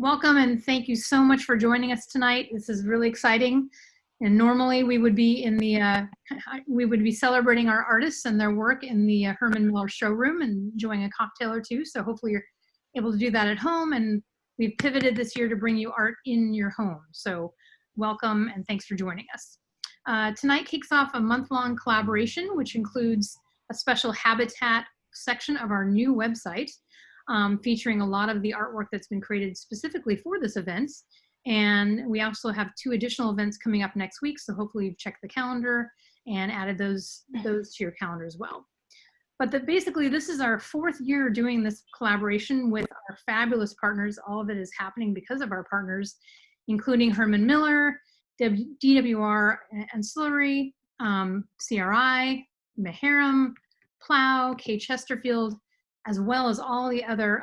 Welcome and thank you so much for joining us tonight. This is really exciting. And normally we would be in the we would be celebrating our artists and their work in the Herman Miller showroom and enjoying a cocktail or two. So hopefully you're able to do that at home. And we've pivoted this year to bring you art in your home. So welcome and thanks for joining us. Tonight kicks off a month-long collaboration, which includes a special habitat section of our new website. Featuring a lot of the artwork that's been created specifically for this event. And we also have 2 additional events coming up next week. So hopefully you've checked the calendar and added those to your calendar as well. But basically this is our 4th year doing this collaboration with our fabulous partners. All of it is happening because of our partners, including Herman Miller, DWR Ancillary, CRI, Maharam, Plow, K. Chesterfield, as well as all the other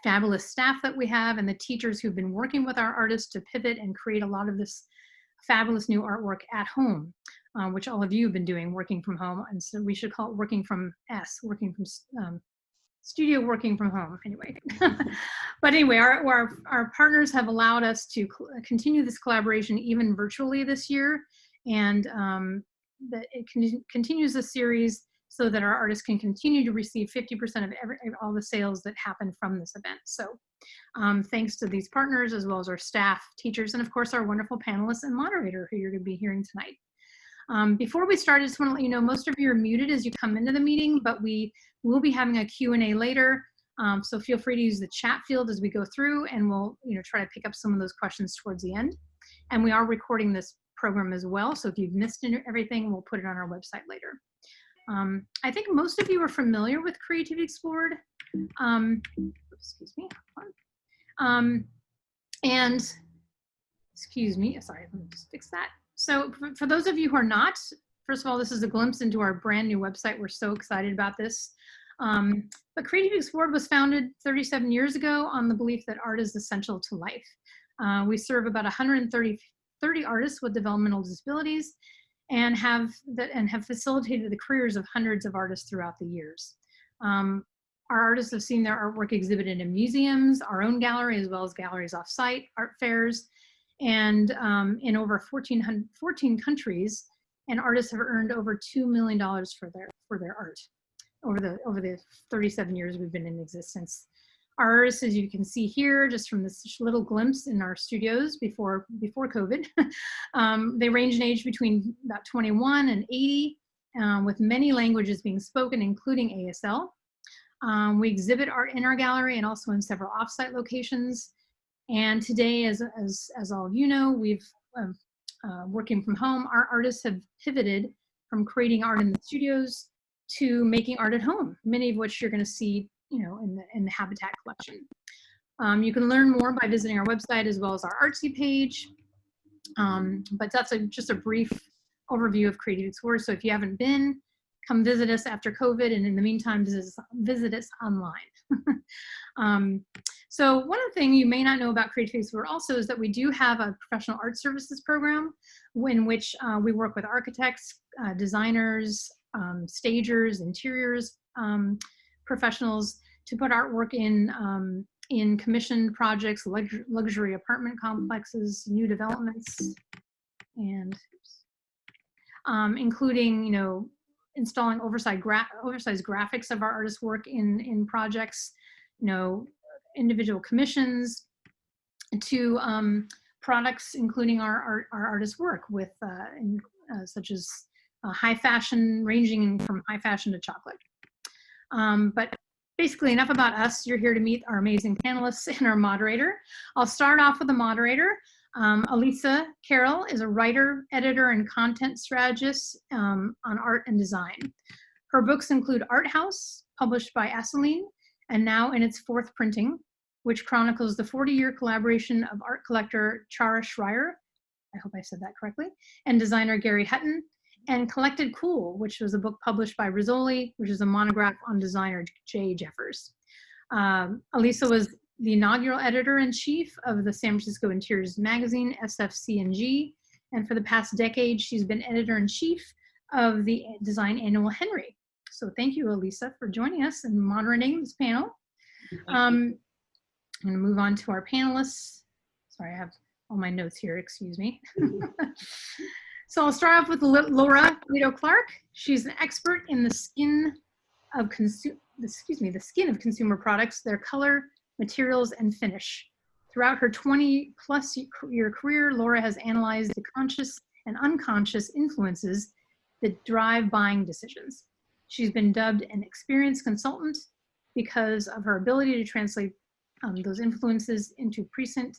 fabulous staff that we have and the teachers who've been working with our artists to pivot and create a lot of this fabulous new artwork at home, which all of you have been doing, working from home. And so we should call it working from studio working from home, anyway. But anyway, our partners have allowed us to continue this collaboration even virtually this year. And that it continues the series so that our artists can continue to receive 50% of all the sales that happen from this event. So thanks to these partners, as well as our staff, teachers, and of course our wonderful panelists and moderator who you're going to be hearing tonight. Before we start, I just want to let you know most of you are muted as you come into the meeting, but we will be having a Q&A later. So feel free to use the chat field as we go through, and we'll try to pick up some of those questions towards the end. And we are recording this program as well, so if you've missed everything, we'll put it on our website later. I think most of you are familiar with Creativity Explored. Excuse me. And excuse me, sorry, let me just fix that. So for those of you who are not, first of all, this is a glimpse into our brand new website. We're so excited about this. But Creativity Explored was founded 37 years ago on the belief that art is essential to life. We serve about 130 artists with developmental disabilities and have facilitated the careers of hundreds of artists throughout the years. Our artists have seen their artwork exhibited in museums, our own gallery, as well as galleries off-site, art fairs, and in over 14 countries, and artists have earned over $2 million for their art over the 37 years we've been in existence. Our artists, as you can see here, just from this little glimpse in our studios before COVID, they range in age between about 21 and 80, with many languages being spoken, including ASL. We exhibit art in our gallery and also in several offsite locations. And today, as all of you know, we've working from home. Our artists have pivoted from creating art in the studios to making art at home, many of which you're going to see in the Habitat collection. You can learn more by visiting our website as well as our Artsy page. But that's just a brief overview of Creative Explorer. So if you haven't been, come visit us after COVID, and in the meantime, visit us online. So one other thing you may not know about Creative Explorer also is that we do have a professional art services program in which we work with architects, designers, stagers, interiors, professionals to put artwork in commissioned projects, luxury apartment complexes, new developments, and including installing oversized graphics of our artists' work in projects, individual commissions, to products including our artists' work with such as high fashion, ranging from high fashion to chocolate. But basically enough about us. You're here to meet our amazing panelists and our moderator. I'll start off with the moderator. Alisa Carroll is a writer, editor, and content strategist on art and design. Her books include Art House, published by Asseline, and now in its 4th printing, which chronicles the 40-year collaboration of art collector Chara Schreier, I hope I said that correctly, and designer Gary Hutton, and Collected Cool, which was a book published by Rizzoli, which is a monograph on designer Jay Jeffers. Alisa was the inaugural editor-in-chief of the San Francisco Interiors magazine, SFC&G, and for the past decade, she's been editor-in-chief of the design annual Henry. So thank you, Alisa, for joining us and moderating this panel. I'm going to move on to our panelists. Sorry, I have all my notes here, excuse me. So I'll start off with Laura Guido-Clark. She's an expert in the skin of consumer products, their color, materials, and finish. Throughout her 20-plus year career, Laura has analyzed the conscious and unconscious influences that drive buying decisions. She's been dubbed an experienced consultant because of her ability to translate those influences into prescient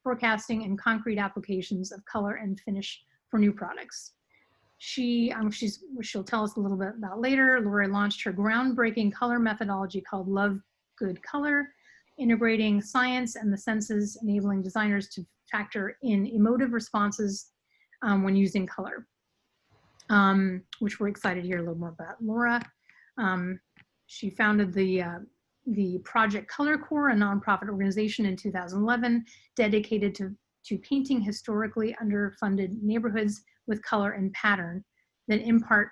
forecasting and concrete applications of color and finish for new products. She'll tell us a little bit about later. Laura launched her groundbreaking color methodology called Love Good Color, integrating science and the senses, enabling designers to factor in emotive responses when using color, which we're excited to hear a little more about. Laura, she founded the Project Color Corps, a nonprofit organization in 2011 dedicated to painting historically underfunded neighborhoods with color and pattern that impart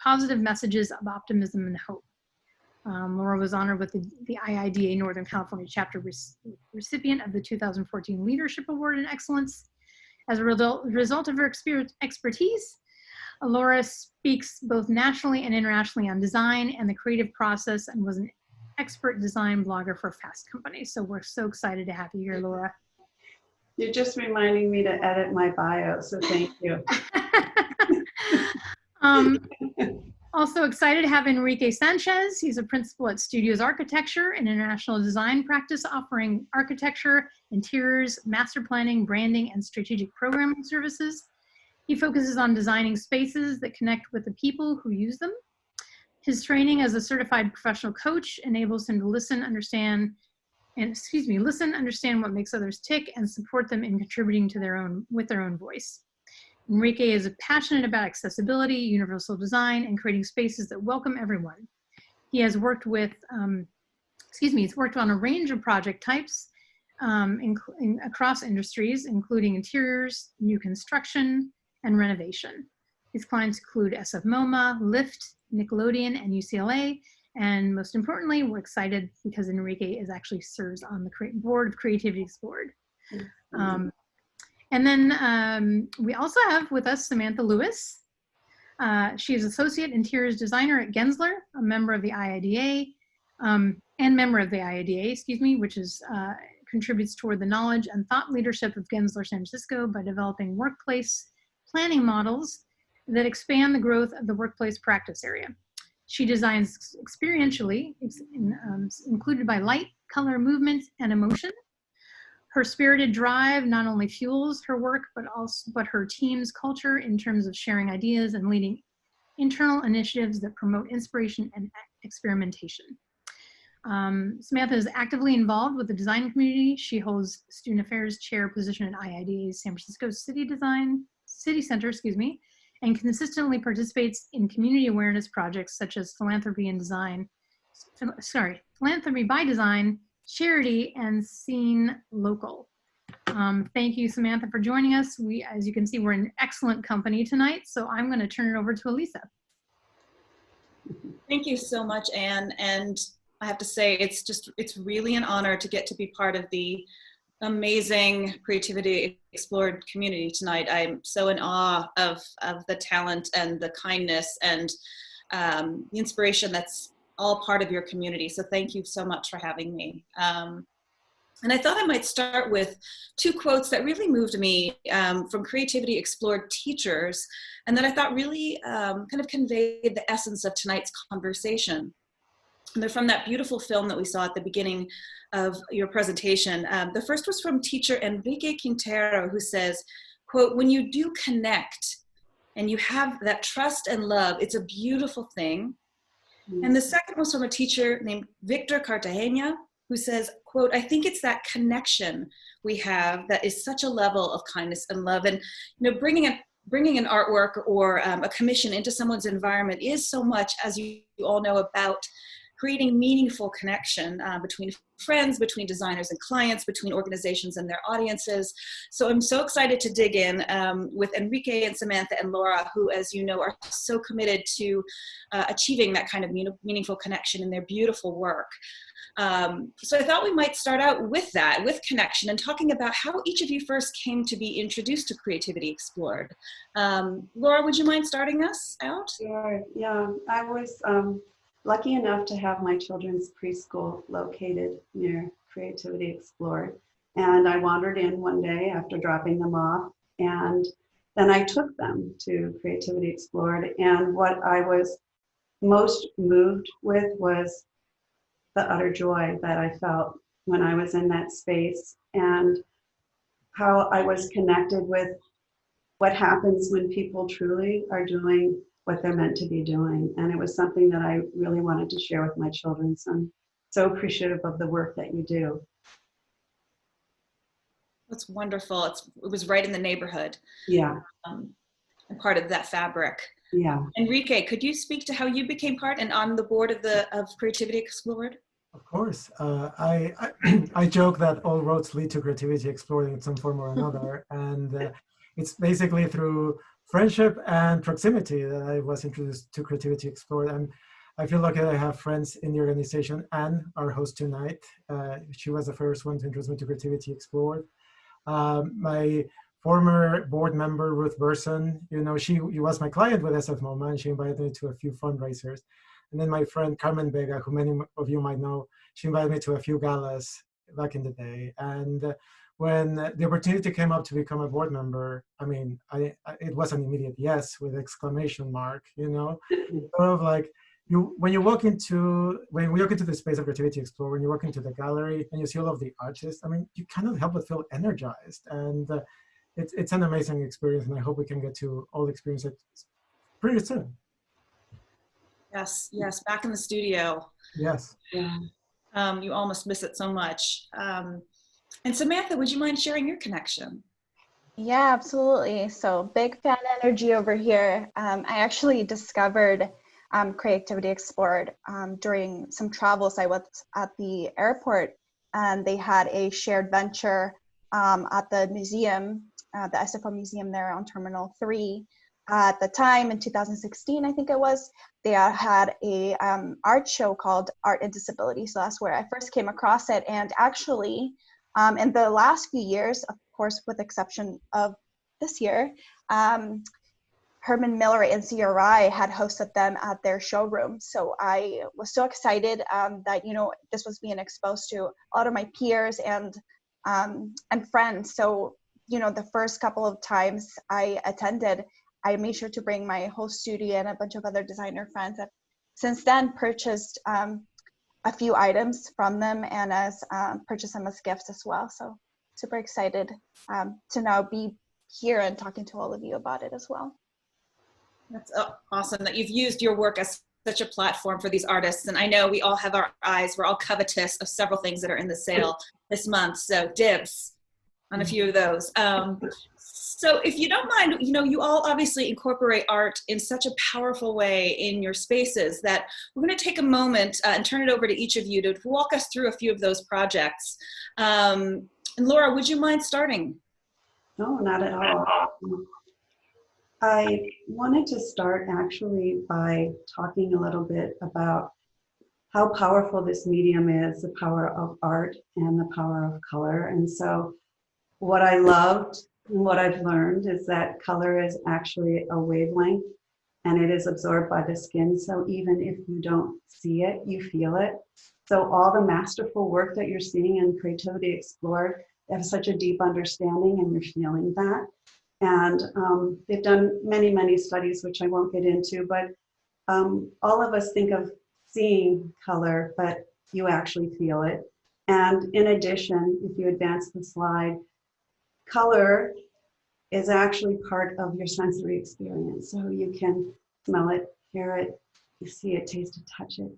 positive messages of optimism and hope. Laura was honored with the IIDA Northern California chapter recipient of the 2014 Leadership Award in Excellence. As a result of her expertise, Laura speaks both nationally and internationally on design and the creative process, and was an expert design blogger for Fast Company. So we're so excited to have you here, Laura. You're just reminding me to edit my bio, so thank you. Also excited to have Enrique Sanchez. He's a principal at Studios Architecture, an international design practice offering architecture, interiors, master planning, branding, and strategic programming services. He focuses on designing spaces that connect with the people who use them. His training as a certified professional coach enables him to listen, understand what makes others tick, and support them in contributing to with their own voice. Enrique is passionate about accessibility, universal design, and creating spaces that welcome everyone. He has worked with, he's worked on a range of project types across industries, including interiors, new construction, and renovation. His clients include SF MoMA, Lyft, Nickelodeon, and UCLA. And most importantly, we're excited because Enrique actually serves on the board of Creativity Explored. And then we also have with us Samantha Lewis. She is Associate Interiors Designer at Gensler, a member of the IIDA, which is contributes toward the knowledge and thought leadership of Gensler San Francisco by developing workplace planning models that expand the growth of the workplace practice area. She designs experientially, included by light, color, movement, and emotion. Her spirited drive not only fuels her work, but her team's culture in terms of sharing ideas and leading internal initiatives that promote inspiration and experimentation. Samantha is actively involved with the design community. She holds Student Affairs Chair position at IIDA's San Francisco City Center, and consistently participates in community awareness projects such as Philanthropy by Design, Charity, and Scene Local. Thank you, Samantha, for joining us. As you can see, we're in excellent company tonight, so I'm going to turn it over to Alisa. Thank you so much, Anne. And I have to say, it's really an honor to get to be part of the amazing Creativity Explored community tonight. I'm so in awe of the talent and the kindness and the inspiration that's all part of your community. So thank you so much for having me. And I thought I might start with two quotes that really moved me from Creativity Explored teachers, and that I thought really kind of conveyed the essence of tonight's conversation. And they're from that beautiful film that we saw at the beginning of your presentation. The first was from teacher Enrique Quintero, who says, quote, "When you do connect and you have that trust and love, it's a beautiful thing." And the second was from a teacher named Victor Cartagena, who says, quote, "I think it's that connection we have that is such a level of kindness and love." And bringing an artwork or a commission into someone's environment is so much, as you all know, about creating meaningful connection between friends, between designers and clients, between organizations and their audiences. So I'm so excited to dig in with Enrique and Samantha and Laura, who, as you know, are so committed to achieving that kind of meaningful connection in their beautiful work. So I thought we might start out with that, with connection, and talking about how each of you first came to be introduced to Creativity Explored. Laura, would you mind starting us out? Sure. Yeah, I was lucky enough to have my children's preschool located near Creativity Explored. And I wandered in one day after dropping them off, and then I took them to Creativity Explored. And what I was most moved with was the utter joy that I felt when I was in that space, and how I was connected with what happens when people truly are doing what they're meant to be doing. And it was something that I really wanted to share with my children. So I'm so appreciative of the work that you do. That's wonderful. It was right in the neighborhood. Yeah. And part of that fabric. Yeah. Enrique, could you speak to how you became part and on the board of Creativity Explored? Of course. I joke that all roads lead to Creativity Explored in some form or another. And it's basically through friendship and proximity that I was introduced to Creativity Explored. And I feel lucky that I have friends in the organization. Anne, our host tonight, she was the first one to introduce me to Creativity Explored. My former board member, Ruth Burson, she was my client with SF MoMA, and she invited me to a few fundraisers. And then my friend Carmen Vega, who many of you might know, she invited me to a few galas back in the day. And when the opportunity came up to become a board member, I mean, it was an immediate yes with exclamation mark, sort of like when we walk into the space of Creativity Explored, when you walk into the gallery and you see all of the artists, I mean, you cannot help but feel energized. And it's an amazing experience, and I hope we can get to all experience it pretty soon. Yes, back in the studio. Yes. Yeah. You almost miss it so much. And Samantha, would you mind sharing your connection? Yeah, absolutely. So big fan energy over here. I actually discovered Creativity Explored during some travels. I was at the airport, and they had a shared venture at the museum, the SFO museum there on Terminal 3. At the time, in 2016, I think it was, they had a art show called Art and Disability. So that's where I first came across it. And actually, in the last few years, of course, with exception of this year, Herman Miller and CRI had hosted them at their showroom. So I was so excited that, this was being exposed to a lot of my peers and friends. So, the first couple of times I attended, I made sure to bring my whole studio and a bunch of other designer friends. I've since then purchased a few items from them and purchased them as gifts as well. So super excited to now be here and talking to all of you about it as well. That's awesome that you've used your work as such a platform for these artists. And I know we all have our eyes, we're all covetous of several things that are in the sale this month. So dibs on a few of those. So if you don't mind, you all obviously incorporate art in such a powerful way in your spaces that we're going to take a moment and turn it over to each of you to walk us through a few of those projects. And Laura, would you mind starting? No, not at all. I wanted to start actually by talking a little bit about how powerful this medium is, the power of art and the power of color. And so what I loved and what I've learned is that color is actually a wavelength, and it is absorbed by the skin. So even if you don't see it, you feel it. So all the masterful work that you're seeing in Creativity Explored, they have such a deep understanding, and you're feeling that. And they've done many, many studies, which I won't get into, but all of us think of seeing color, but you actually feel it. And in addition, if you advance the slide, color is actually part of your sensory experience. So you can smell it, hear it, you see it, taste it, touch it.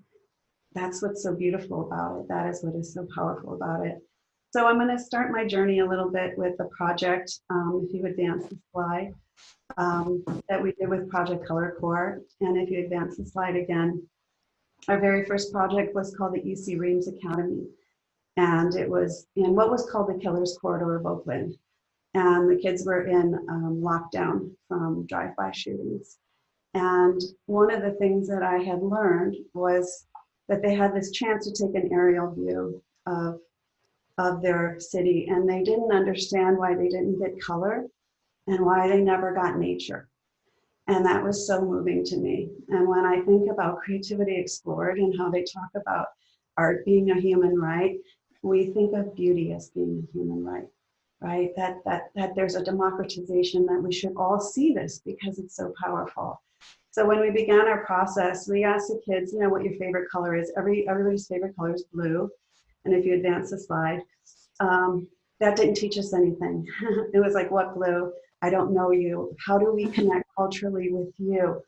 That's what's so beautiful about it. That is what is so powerful about it. So I'm going to start my journey a little bit with the project, if you advance the slide, that we did with Project Color Core. And if you advance the slide again, our very first project was called the EC Reams Academy. And it was in what was called the Killer's Corridor of Oakland. And the kids were in lockdown from drive-by shootings. And one of the things that I had learned was that they had this chance to take an aerial view of their city, and they didn't understand why they didn't get color and why they never got nature. And that was so moving to me. And when I think about Creativity Explored and how they talk about art being a human right, we think of beauty as being a human right, right? That there's a democratization, that we should all see this because it's so powerful. So when we began our process, we asked the kids, you know, what your favorite color is. Everybody's favorite color is blue. And if you advance the slide, that didn't teach us anything. It was like, what blue? I don't know you. How do we connect culturally with you?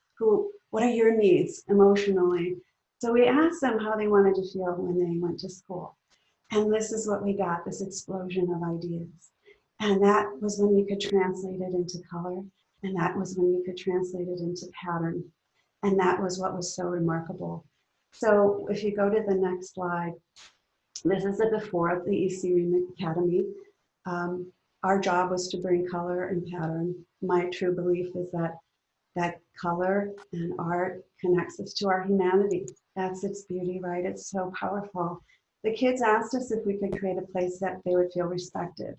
What are your needs emotionally? So we asked them how they wanted to feel when they went to school. And this is what we got, this explosion of ideas. And that was when we could translate it into color. And that was when we could translate it into pattern. And that was what was so remarkable. So if you go to the next slide, this is the before of the EC Ream Academy. Our job was to bring color and pattern. My true belief is that color and art connects us to our humanity. That's its beauty, right? It's so powerful. The kids asked us if we could create a place that they would feel respected.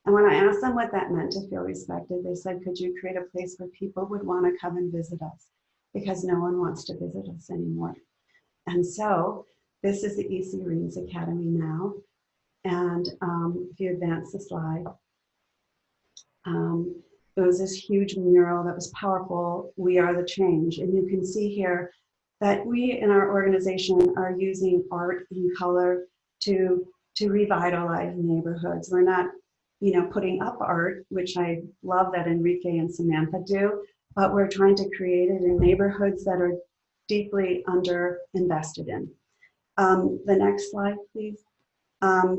And when I asked them what that meant to feel respected, they said, could you create a place where people would want to come and visit us? Because no one wants to visit us anymore. And so this is the EC Reams Academy now. And if you advance the slide, it was this huge mural that was powerful. We are the change. And you can see here that we in our organization are using art and color to revitalize neighborhoods. We're not, you know, putting up art, which I love that Enrique and Samantha do, but we're trying to create it in neighborhoods that are deeply underinvested in. The next slide, please.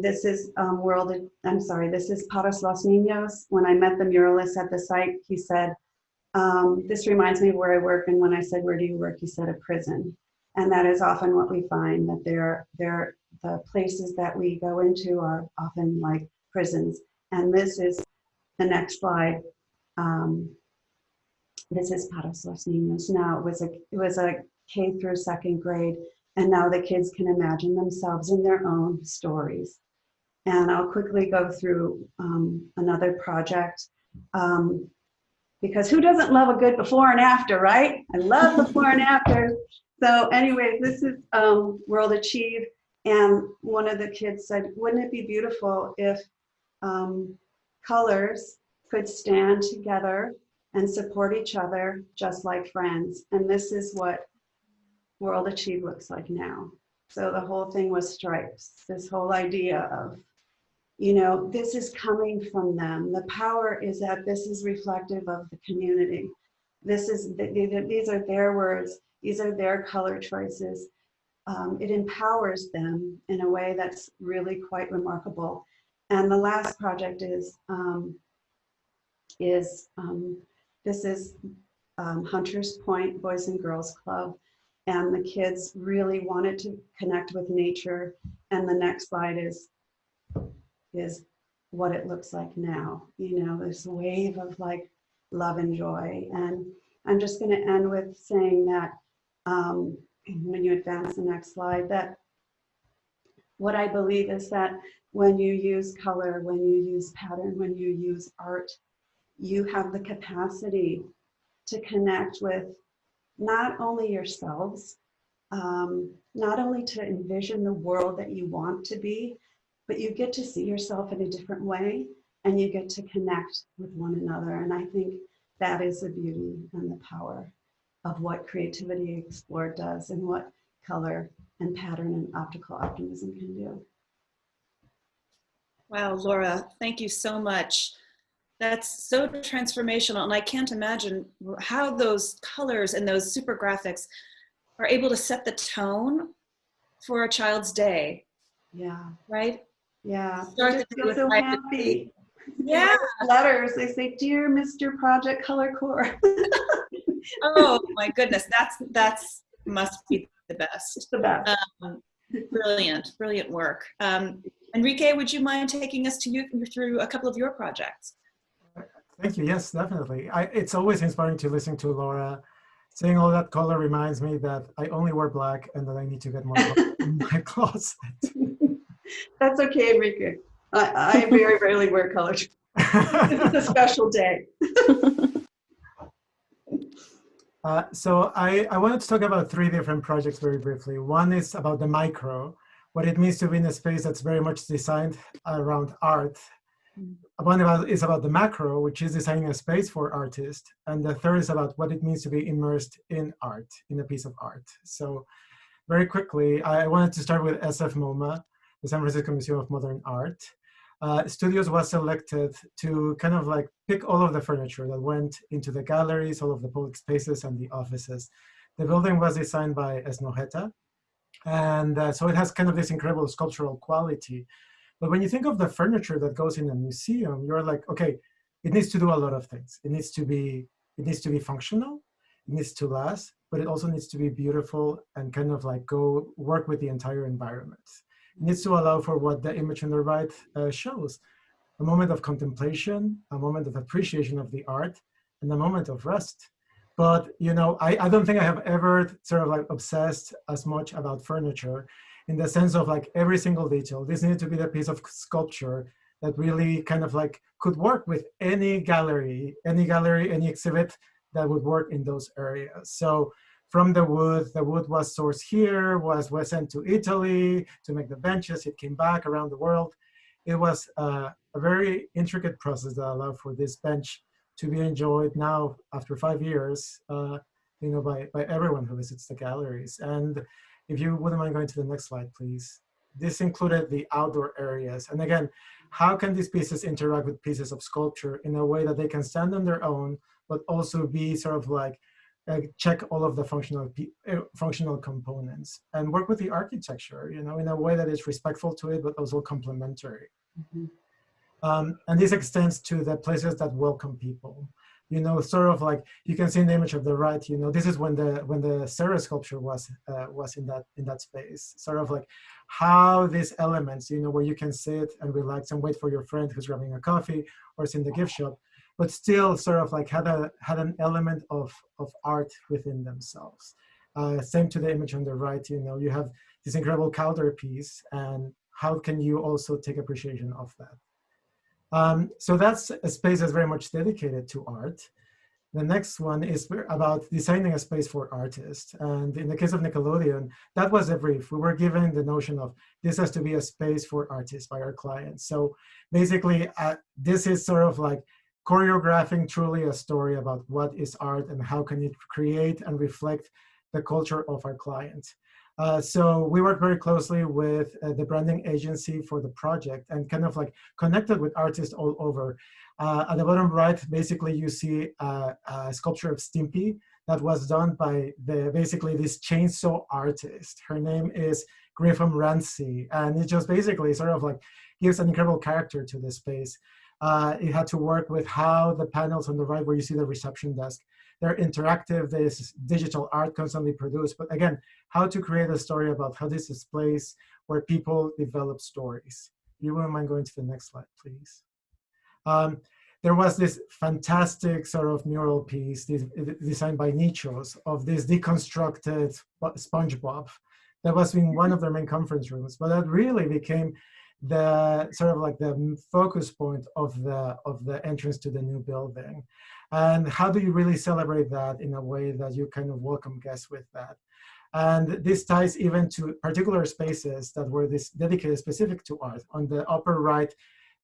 This is this is Paros Los Niños. When I met the muralist at the site, he said, this reminds me of where I work. And when I said, where do you work? He said, a prison. And that is often what we find, that the places that we go into are often like prisons. And this is the next slide. This is Paros Los Niños. Now it was a K through second grade. And now the kids can imagine themselves in their own stories. And I'll quickly go through another project, because who doesn't love a good before and after, right? I love before and after. So anyways, this is World Achieve. And one of the kids said, wouldn't it be beautiful if colors could stand together and support each other just like friends? And this is what World Achieve looks like now. So the whole thing was stripes, this whole idea of, you know, this is coming from them. The power is that this is reflective of the community. These are their words. These are their color choices. It empowers them in a way that's really quite remarkable. And the last project is this is Hunters Point Boys and Girls Club. And the kids really wanted to connect with nature. And the next slide is what it looks like now. You know, this wave of like love and joy. And I'm just going to end with saying that when you advance the next slide, that what I believe is that when you use color, when you use pattern, when you use art, you have the capacity to connect with not only yourselves, not only to envision the world that you want to be, but you get to see yourself in a different way, and you get to connect with one another. And I think that is the beauty and the power of what Creativity Explored does, and what color and pattern and optical optimism can do. Wow, Laura, thank you so much. That's so transformational. And I can't imagine how those colors and those super graphics are able to set the tone for a child's day. Yeah. Right? Yeah. Start They the just day feel with so privacy. happy. Yeah. Letters. They say, "Dear Mr. Project Color Core." Oh my goodness, that's must be the best. It's the best. Brilliant work. Enrique, would you mind taking us through a couple of your projects? Thank you. Yes, definitely. It's always inspiring to listen to Laura. Seeing all that color reminds me that I only wear black and that I need to get more color in my closet. That's okay, Enrique. I very rarely wear colors. It's a special day. So I wanted to talk about 3 different projects very briefly. One is about the micro, what it means to be in a space that's very much designed around art. One is about the macro, which is designing a space for artists. And the third is about what it means to be immersed in art, in a piece of art. So very quickly, I wanted to start with SF MoMA, the San Francisco Museum of Modern Art. Studios was selected to kind of like pick all of the furniture that went into the galleries, all of the public spaces and the offices. The building was designed by Esnojeta. And so it has kind of this incredible sculptural quality. But when you think of the furniture that goes in a museum, you're like, okay, it needs to do a lot of things. It needs to be functional, it needs to last, but it also needs to be beautiful and kind of like go work with the entire environment. It needs to allow for what the image on the right shows, a moment of contemplation, a moment of appreciation of the art, and a moment of rest. But I don't think I have ever sort of like obsessed as much about furniture in the sense of like every single detail. This needed to be the piece of sculpture that really kind of like could work with any gallery, any exhibit that would work in those areas. So from the wood was sourced here, was sent to Italy to make the benches. It came back around the world. It was a very intricate process that allowed for this bench to be enjoyed now after 5 years, by everyone who visits the galleries. And if you wouldn't mind going to the next slide, please. This included the outdoor areas. And again, how can these pieces interact with pieces of sculpture in a way that they can stand on their own, but also be sort of like, check all of the functional components and work with the architecture, in a way that is respectful to it, but also complementary. Mm-hmm. And this extends to the places that welcome people. Sort of like you can see in the image of the right. This is when the Sarah sculpture was in that space. Sort of like how these elements, where you can sit and relax and wait for your friend who's grabbing a coffee or is in the gift shop, but still sort of like had an element of art within themselves. Same to the image on the right. You have this incredible counter piece, and how can you also take appreciation of that? So that's a space that's very much dedicated to art. The next one is about designing a space for artists. And in the case of Nickelodeon, that was a brief. We were given the notion of this has to be a space for artists by our clients. So basically, this is sort of like choreographing truly a story about what is art and how can it create and reflect the culture of our client. So we worked very closely with the branding agency for the project and kind of like connected with artists all over. At the bottom right, basically you see a sculpture of Stimpy that was done by basically this chainsaw artist. Her name is Griffin Ramsey, and it just basically sort of like gives an incredible character to the space. It had to work with how the panels on the right where you see the reception desk, they're interactive, there's digital art constantly produced, but again, how to create a story about how this is a place where people develop stories. You wouldn't mind going to the next slide, please. There was this fantastic sort of mural piece designed by Nichos of this deconstructed SpongeBob that was in one of their main conference rooms, but that really became the sort of like the focus point of the entrance to the new building. And how do you really celebrate that in a way that you kind of welcome guests with that? And this ties even to particular spaces that were dedicated specific to art. On the upper right,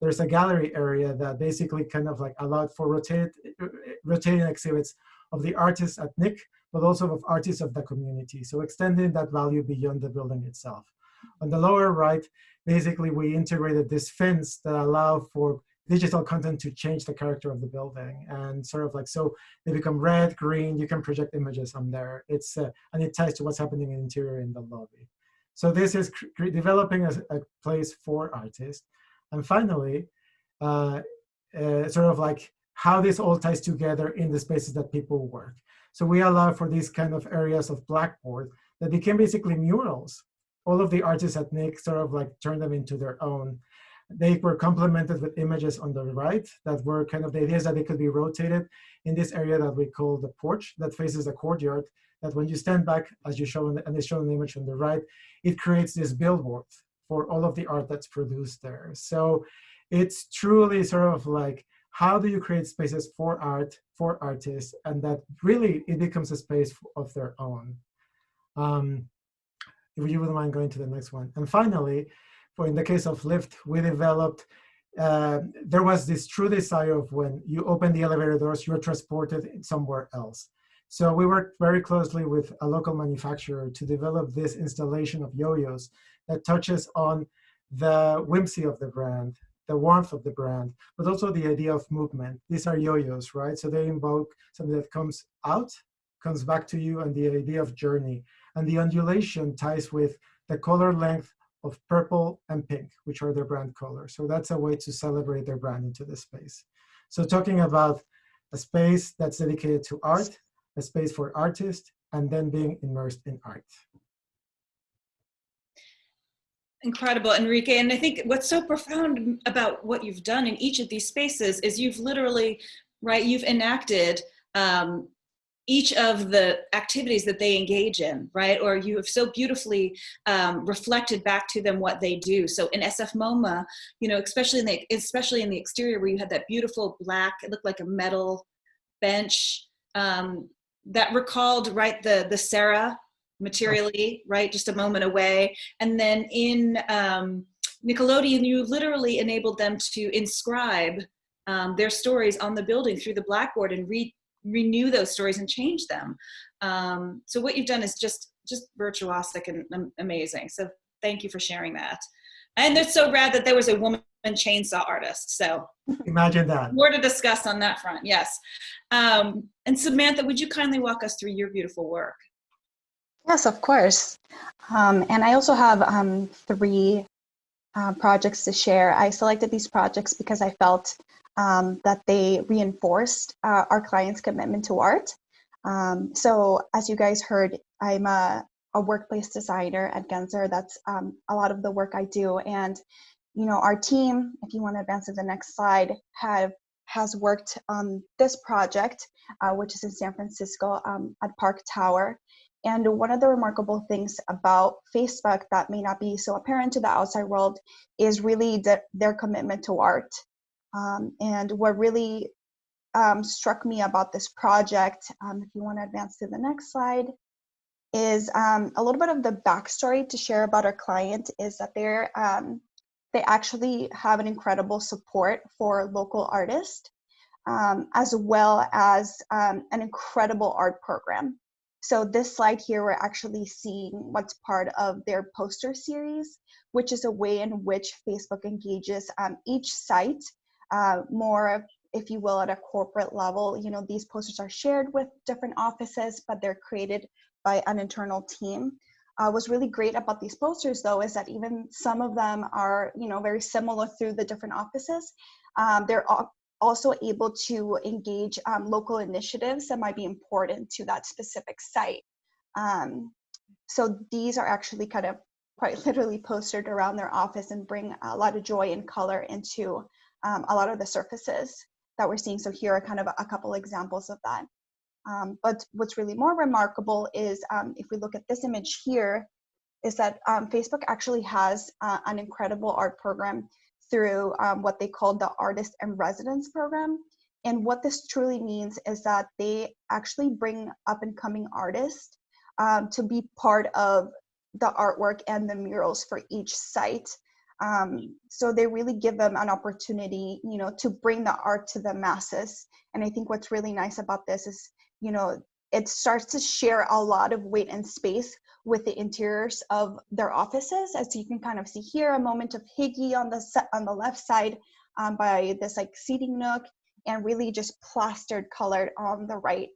there's a gallery area that basically kind of like allowed for rotating exhibits of the artists at NIC, but also of artists of the community. So extending that value beyond the building itself. On the lower right, basically we integrated this fence that allow for digital content to change the character of the building, and sort of like, so they become red, green, you can project images on there. It's and it ties to what's happening in the interior in the lobby. So this is developing a place for artists. And finally, sort of like how this all ties together in the spaces that people work. So we allow for these kind of areas of blackboard that became basically murals. All of the artists at Nick sort of like turned them into their own. They were complemented with images on the right that were kind of the ideas that they could be rotated in this area that we call the porch that faces the courtyard, that when you stand back, as you show, and they show an image on the right, it creates this billboard for all of the art that's produced there. So it's truly sort of like, how do you create spaces for art, for artists, and that really it becomes a space of their own. If you wouldn't mind going to the next one. And finally, in the case of Lyft, we developed, there was this true desire of when you open the elevator doors, you're transported somewhere else. So we worked very closely with a local manufacturer to develop this installation of yo-yos that touches on the whimsy of the brand, the warmth of the brand, but also the idea of movement. These are yo-yos, right? So they invoke something that comes out, comes back to you, and the idea of journey. And the undulation ties with the color length of purple and pink, which are their brand colors. So that's a way to celebrate their brand into the space. So talking about a space that's dedicated to art, a space for artists, and then being immersed in art. Incredible, Enrique. And I think what's so profound about what you've done in each of these spaces is you've literally, right, you've enacted each of the activities that they engage in, right? Or you have so beautifully reflected back to them what they do. So in SF MoMA, you know, especially in the exterior where you had that beautiful black, it looked like a metal bench that recalled, right, the Sarah materially, right, just a moment away. And then in Nickelodeon, you literally enabled them to inscribe their stories on the building through the blackboard and renew those stories and change them. So what you've done is just virtuosic and amazing. So thank you for sharing that. And it's so rad that there was a woman chainsaw artist. So imagine that. More to discuss on that front, yes. And Samantha, would you kindly walk us through your beautiful work? Yes, of course. And I also have 3 projects to share. I selected these projects because I felt that they reinforced our clients' commitment to art. So as you guys heard, I'm a workplace designer at Genzer. That's a lot of the work I do. And, you know, our team, if you want to advance to the next slide, has worked on this project, which is in San Francisco at Park Tower. And one of the remarkable things about Facebook that may not be so apparent to the outside world is really their commitment to art. And what really struck me about this project, if you want to advance to the next slide, is a little bit of the backstory to share about our client is that they actually have an incredible support for local artists, as well as an incredible art program. So this slide here, we're actually seeing what's part of their poster series, which is a way in which Facebook engages each site more, if you will, at a corporate level. You know, these posters are shared with different offices, but they're created by an internal team. What's really great about these posters, though, is that even some of them are, you know, very similar through the different offices. They're also able to engage local initiatives that might be important to that specific site. So these are actually kind of quite literally posted around their office and bring a lot of joy and color into a lot of the surfaces that we're seeing. So here are kind of a couple examples of that. But what's really more remarkable is if we look at this image here, is that Facebook actually has an incredible art program through what they call the Artist in Residence program. And what this truly means is that they actually bring up and coming artists to be part of the artwork and the murals for each site. So they really give them an opportunity, you know, to bring the art to the masses. And I think what's really nice about this is, you know, it starts to share a lot of weight and space with the interiors of their offices. As you can kind of see here, a moment of Higgy on the left side by this like seating nook, and really just plastered colored on the right.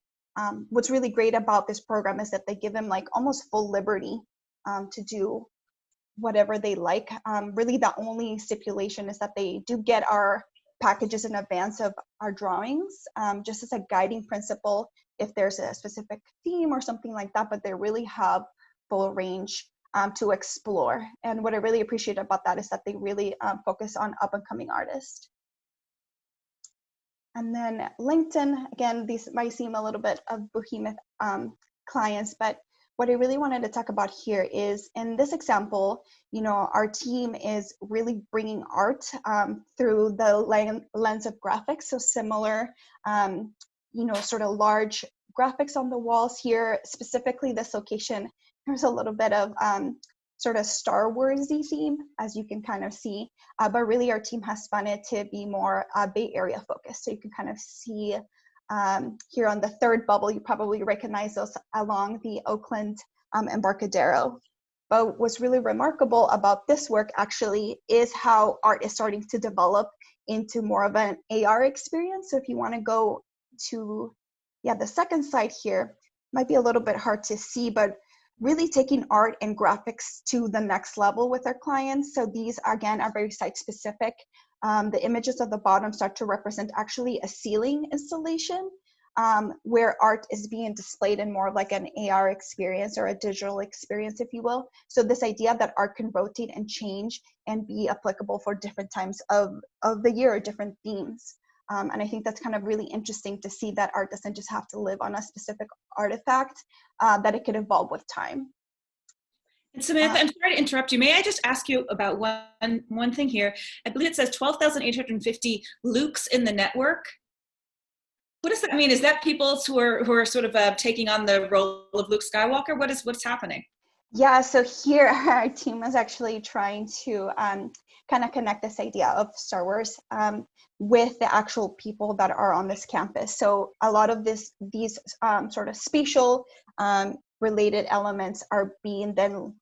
What's really great about this program is that they give them like almost full liberty to do whatever they like. Really the only stipulation is that they do get our packages in advance of our drawings, just as a guiding principle if there's a specific theme or something like that, but they really have full range to explore. And what I really appreciate about that is that they really focus on up and coming artists. And then LinkedIn, again, these might seem a little bit of behemoth clients, but what I really wanted to talk about here is, in this example, our team is really bringing art through the lens of graphics. So similar, sort of large graphics on the walls here. Specifically, this location, there's a little bit of sort of Star Wars-y theme, as you can kind of see, but really our team has spun it to be more Bay Area focused. So you can kind of see here on the third bubble, you probably recognize those along the Oakland Embarcadero. But what's really remarkable about this work actually is how art is starting to develop into more of an AR experience. So if you want to go to, the second slide here, might be a little bit hard to see, but really taking art and graphics to the next level with our clients. So these, again, are very site specific. The images at the bottom start to represent actually a ceiling installation where art is being displayed in more like an AR experience or a digital experience, if you will. So this idea that art can rotate and change and be applicable for different times of the year or different themes. And I think that's kind of really interesting to see that art doesn't just have to live on a specific artifact, that it could evolve with time. And Samantha, I'm sorry to interrupt you. May I just ask you about one thing here? I believe it says 12,850 Lukes in the network. What does that mean? Is that people who are sort of taking on the role of Luke Skywalker? What's happening? Yeah, so here our team is actually trying to kind of connect this idea of Star Wars with the actual people that are on this campus. So a lot of these sort of spatial related elements are being then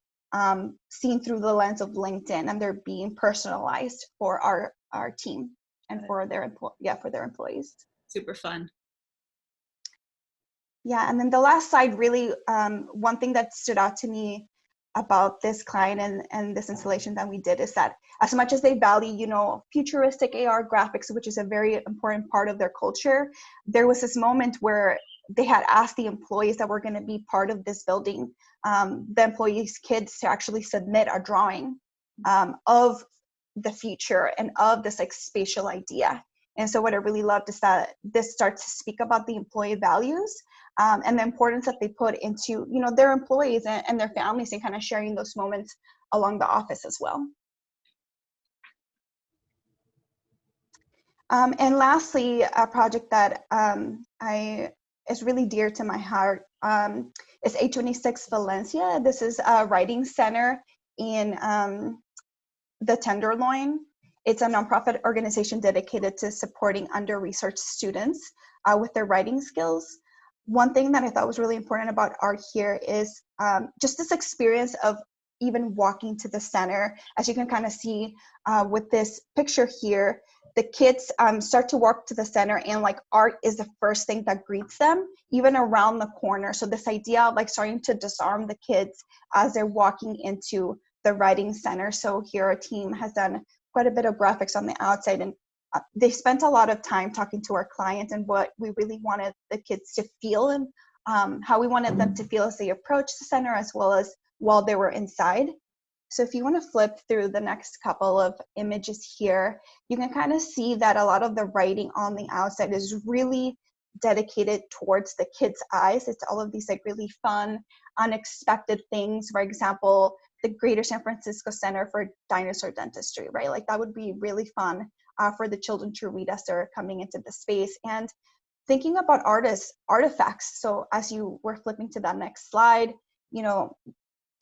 seen through the lens of LinkedIn, and they're being personalized for our team and for their employees. Super fun. Yeah, and then the last slide, really, one thing that stood out to me about this client and this installation that we did is that as much as they value, futuristic AR graphics, which is a very important part of their culture, there was this moment where they had asked the employees that were going to be part of this building, the employees' kids, to actually submit a drawing of the future and of this like spatial idea. And so what I really loved is that this starts to speak about the employee values and the importance that they put into, their employees and their families, and kind of sharing those moments along the office as well. And lastly, a project that is really dear to my heart is 826 Valencia. This is a writing center in the Tenderloin. It's a nonprofit organization dedicated to supporting under-researched students with their writing skills. One thing that I thought was really important about art here is just this experience of even walking to the center. As you can kind of see with this picture here, the kids start to walk to the center, and like art is the first thing that greets them, even around the corner. So this idea of like starting to disarm the kids as they're walking into the writing center. So here our team has done quite a bit of graphics on the outside, and they spent a lot of time talking to our clients and what we really wanted the kids to feel and how we wanted them to feel as they approached the center, as well as while they were inside. So if you want to flip through the next couple of images here, you can kind of see that a lot of the writing on the outside is really dedicated towards the kids' eyes. It's all of these like really fun, unexpected things. For example, the Greater San Francisco Center for Dinosaur Dentistry, right? Like that would be really fun for the children to read as they're coming into the space. And thinking about artifacts. So as you were flipping to that next slide,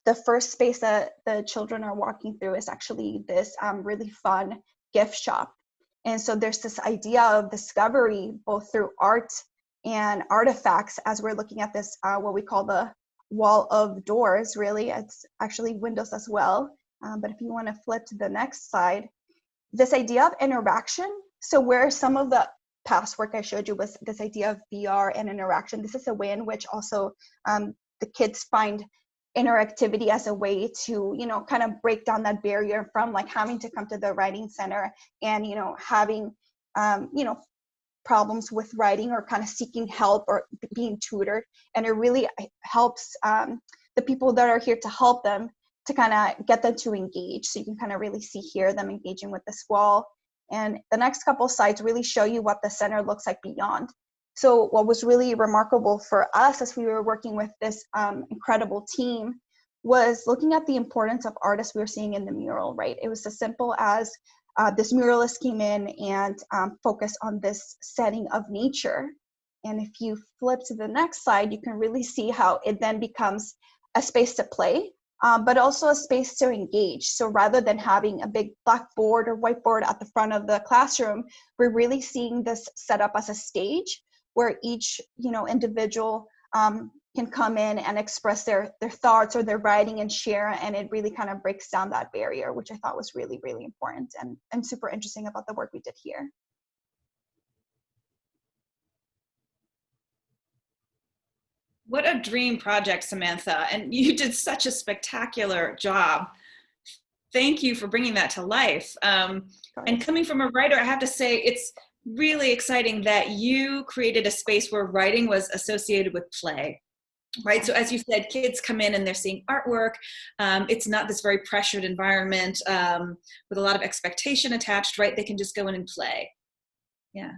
the first space that the children are walking through is actually this really fun gift shop. And so there's this idea of discovery, both through art and artifacts, as we're looking at this, what we call the wall of doors, really. It's actually windows as well. But if you want to flip to the next slide, this idea of interaction. So where some of the past work I showed you was this idea of VR and interaction, this is a way in which also the kids find interactivity as a way to, kind of break down that barrier from like having to come to the writing center and, having, problems with writing or kind of seeking help or being tutored. And it really helps the people that are here to help them, to kind of get them to engage. So you can kind of really see here them engaging with this wall. And the next couple slides really show you what the center looks like beyond. So what was really remarkable for us as we were working with this incredible team was looking at the importance of artists we were seeing in the mural, right? It was as simple as this muralist came in and focused on this setting of nature. And if you flip to the next slide, you can really see how it then becomes a space to play, but also a space to engage. So rather than having a big blackboard or whiteboard at the front of the classroom, we're really seeing this set up as a stage where each, individual can come in and express their thoughts or their writing and share, and it really kind of breaks down that barrier, which I thought was really, really important and super interesting about the work we did here. What a dream project, Samantha. And you did such a spectacular job. Thank you for bringing that to life. And coming from a writer, I have to say it's really exciting that you created a space where writing was associated with play. Right, so as you said, kids come in and they're seeing artwork. It's not this very pressured environment with a lot of expectation attached, right? They can just go in and play. Yeah,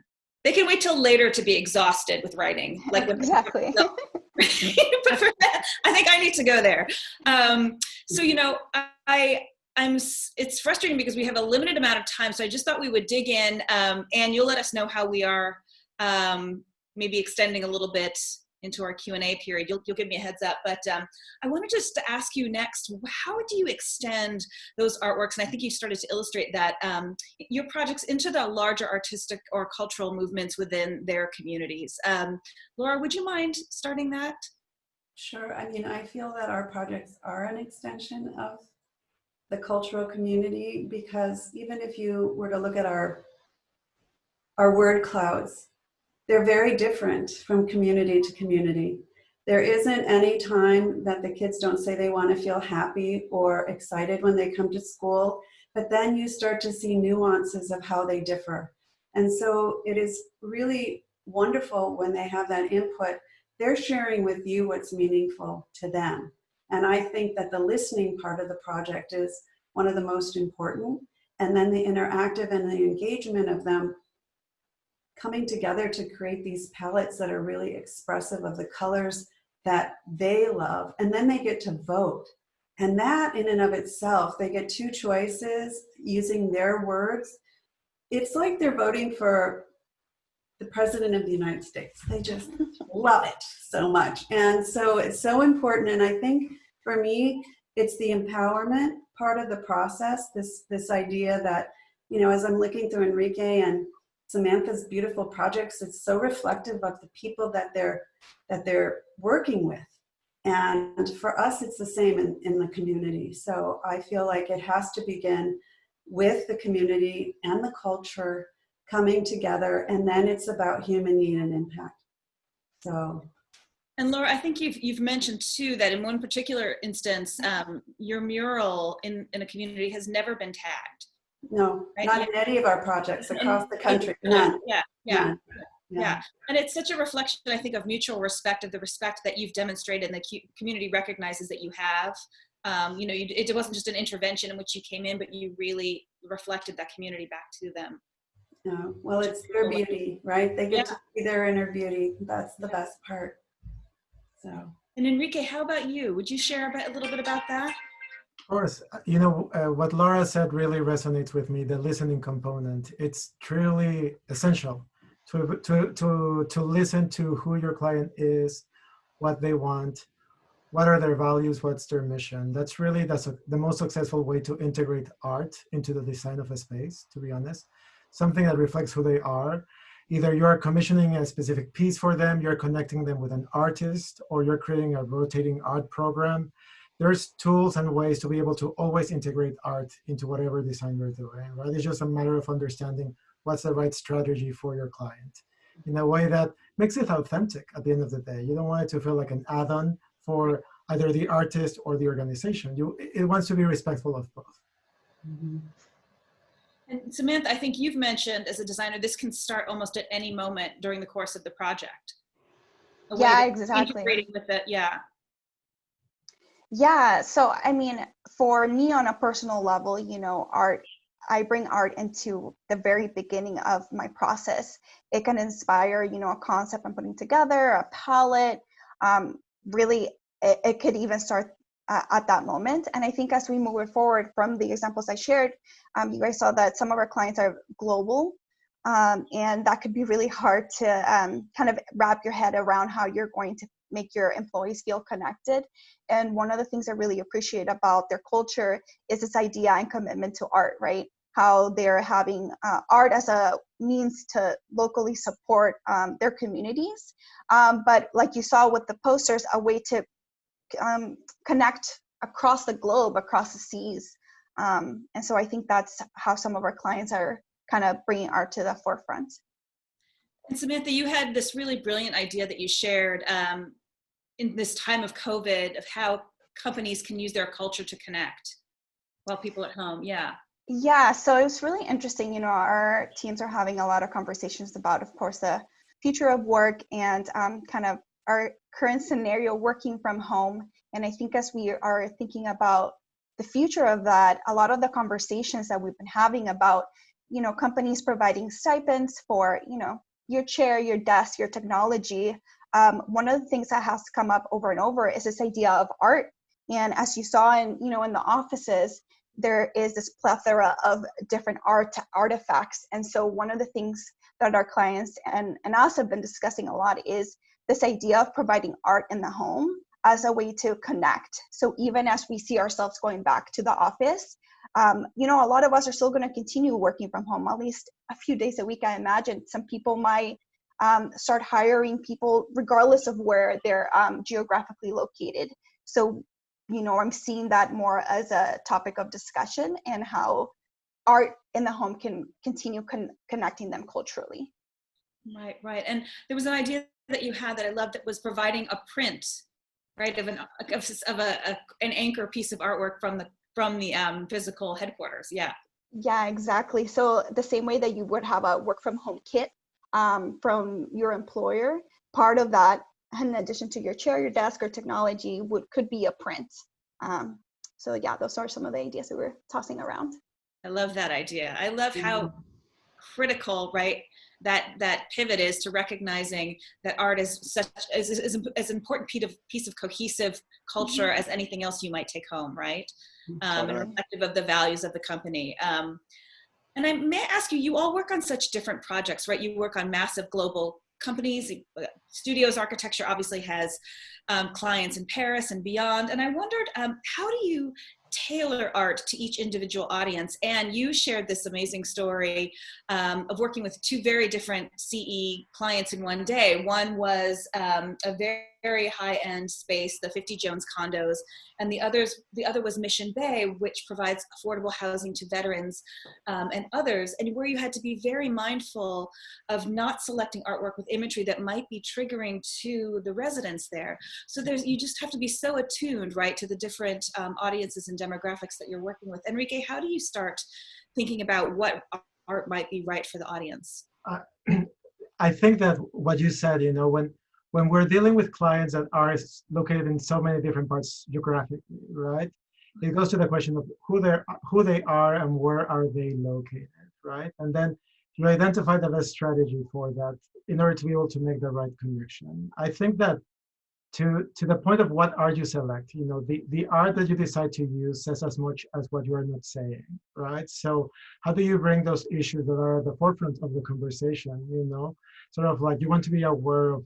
they can wait till later to be exhausted with writing. Like Exactly. But for that, I think I need to go there. So it's frustrating because we have a limited amount of time. So I just thought we would dig in, and you'll let us know how we are maybe extending a little bit into our Q&A period. You'll give me a heads up, but I wanted just to ask you next, how do you extend those artworks? And I think you started to illustrate that, your projects into the larger artistic or cultural movements within their communities. Laura, would you mind starting that? Sure. I mean, I feel that our projects are an extension of the cultural community, because even if you were to look at our word clouds, they're very different from community to community. There isn't any time that the kids don't say they want to feel happy or excited when they come to school, but then you start to see nuances of how they differ. And so it is really wonderful when they have that input. They're sharing with you what's meaningful to them. And I think that the listening part of the project is one of the most important. And then the interactive and the engagement of them coming together to create these palettes that are really expressive of the colors that they love. And then they get to vote. And that in and of itself, they get two choices using their words. It's like they're voting for the President of the United States. They just love it so much. And so it's so important. And I think for me, it's the empowerment part of the process, this idea that, as I'm looking through Enrique and Samantha's beautiful projects, it's so reflective of the people that they're working with. And for us, it's the same in the community. So I feel like it has to begin with the community and the culture coming together, and then it's about human need and impact. So. And Laura, I think you've mentioned too that in one particular instance, your mural in a community has never been tagged. No, right? not in any of our projects across the country. None. Yeah. None. And it's such a reflection, I think, of mutual respect, of the respect that you've demonstrated and the community recognizes that you have. It wasn't just an intervention in which you came in, but you really reflected that community back to them. No, well, it's their beauty, right? They get to see their inner beauty. That's the best part. So. And Enrique, how about you? Would you share a little bit about that? Of course, what Laura said really resonates with me, the listening component. It's truly essential to listen to who your client is, what they want, what are their values, what's their mission. That's the most successful way to integrate art into the design of a space, to be honest. Something that reflects who they are. Either you're commissioning a specific piece for them, you're connecting them with an artist, or you're creating a rotating art program. There's tools and ways to be able to always integrate art into whatever design you're doing, right? It's just a matter of understanding what's the right strategy for your client in a way that makes it authentic at the end of the day. You don't want it to feel like an add-on for either the artist or the organization. It wants to be respectful of both. Mm-hmm. And Samantha, I think you've mentioned as a designer, this can start almost at any moment during the course of the project. Yeah, exactly. Integrating with it, yeah. Yeah, so I mean, for me on a personal level, I bring art into the very beginning of my process. It can inspire, a concept I'm putting together, a palette. Really, it could even start at that moment. And I think as we move forward from the examples I shared, you guys saw that some of our clients are global. And that could be really hard to kind of wrap your head around how you're going to make your employees feel connected. And one of the things I really appreciate about their culture is this idea and commitment to art, right? How they're having art as a means to locally support their communities. But like you saw with the posters, a way to connect across the globe, across the seas. And so I think that's how some of our clients are kind of bringing art to the forefront. And Samantha, you had this really brilliant idea that you shared in this time of COVID of how companies can use their culture to connect while people at home. Yeah. Yeah, so it was really interesting. Our teams are having a lot of conversations about, of course, the future of work and kind of our current scenario working from home. And I think as we are thinking about the future of that, a lot of the conversations that we've been having about, companies providing stipends for, your chair, your desk, your technology. One of the things that has come up over and over is this idea of art. And as you saw in the offices, there is this plethora of different artifacts. And so one of the things that our clients and us have been discussing a lot is this idea of providing art in the home as a way to connect. So even as we see ourselves going back to the office, a lot of us are still going to continue working from home, at least a few days a week. I imagine some people might start hiring people regardless of where they're geographically located. So I'm seeing that more as a topic of discussion and how art in the home can continue connecting them culturally. Right, right. And there was an idea that you had that I loved that was providing a print, right, of an anchor piece of artwork from the physical headquarters. Yeah. Yeah, exactly. So the same way that you would have a work from home kit from your employer, part of that, in addition to your chair, your desk, or technology, could be a print. So yeah, those are some of the ideas that we're tossing around. I love that idea. I love how critical, right, that pivot is to recognizing that art is such as important piece of cohesive culture as anything else you might take home, right? And reflective of the values of the company. And I may ask you, you all work on such different projects, right? You work on massive global companies, studios, architecture obviously has clients in Paris and beyond. And I wondered, how do you tailor art to each individual audience? And you shared this amazing story of working with two very different CE clients in one day. One was a very high-end space, the 50 Jones condos, and the other was Mission Bay, which provides affordable housing to veterans and others, and where you had to be very mindful of not selecting artwork with imagery that might be triggering to the residents there. So you just have to be so attuned, right, to the different audiences and demographics that you're working with. Enrique, how do you start thinking about what art might be right for the audience? I think that what you said, when we're dealing with clients that are located in so many different parts geographically, right? It goes to the question of who they are and where are they located, right? And then you identify the best strategy for that in order to be able to make the right connection. I think that to the point of what art you select, the art that you decide to use says as much as what you are not saying, right? So how do you bring those issues that are at the forefront of the conversation, sort of like you want to be aware of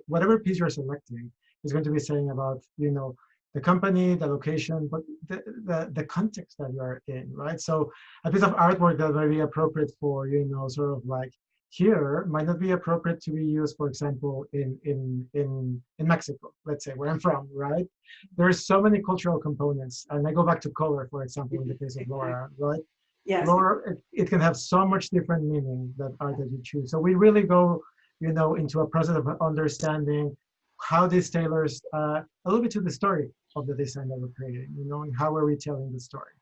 whatever piece you're selecting is going to be saying about, the company, the location, but the context that you are in, right? So a piece of artwork that may be appropriate for, sort of like here might not be appropriate to be used, for example, in Mexico, let's say, where I'm from, right? There's so many cultural components. And I go back to color, for example, in the case of Laura, right? Yes. Laura, it can have so much different meaning, that art that you choose. So we really go, into a process of understanding how this tailors a little bit to the story of the design that we're creating, and how are we telling the story.